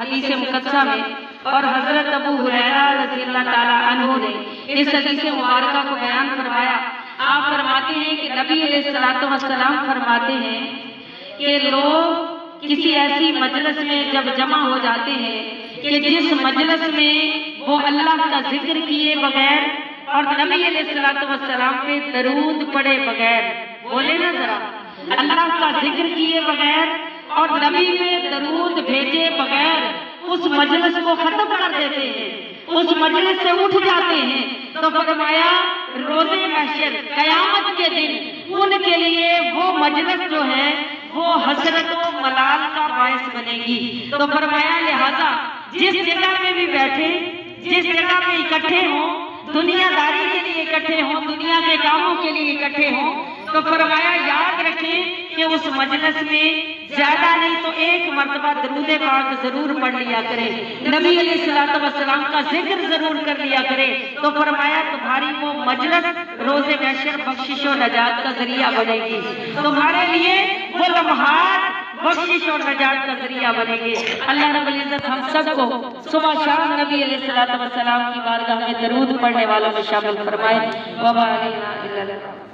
हदीस मुकद्दसा में, और हजरत अबू हुरैरा रज़ियल्लाहु ताला अन्हु ने इस हदीस मुबारका को बयान फरमाया। आप फरमाते हैं कि नबी अलैहिस्सलातु वस्सलाम फरमाते हैं कि लोग किसी ऐसी मजलिस में जब जमा हो जाते हैं कि जिस मजलिस में वो अल्लाह का जिक्र किए बगैर और नबी अलैहिस्सलातु वस्सलाम पे दरूद पढ़े बगैर, बोले ना जरा, अल्लाह का जिक्र किए बगैर और नबी पे दरूद भेजे बगैर उस मजलिस को खत्म कर देते हैं, उस मजलिस से उठ जाते हैं, तो फरमाया रोज़े महशर कयामत के दिन उनके लिए वो मजलिस जो है वो हसरत व मलाल का बायस बनेगी। तो फरमाया लिहाजा जिस जगह में भी बैठे, जिस जगह पे इकट्ठे हों, दुनियादारी के लिए इकट्ठे हों, दुनिया के कामों के लिए इकट्ठे हों, तो फरमाया याद रखें कि उस मजलिस में ज्यादा नहीं तो एक मर्तबा दरूद पाक जरूर पढ़ लिया करें, नबी अलैहिस्सलातु वस्सलाम का जिक्र जरूर कर लिया करें। तो फरमाया तुम्हारी वो मजलिस रोज़े महशर बख्शिश और नजात का जरिया बनेगी, तुम्हारे लिए वो लम्हात बख्शिश और नजात का जरिया बनेंगे। अल्लाह रब्बुल इज्जत हम सबको सुबह शाम नबी अलैहिस्सलातु वस्सलाम की बारगाह में दरूद पढ़ने वालों में शामिल फरमाए। व मा अलैना इल्ला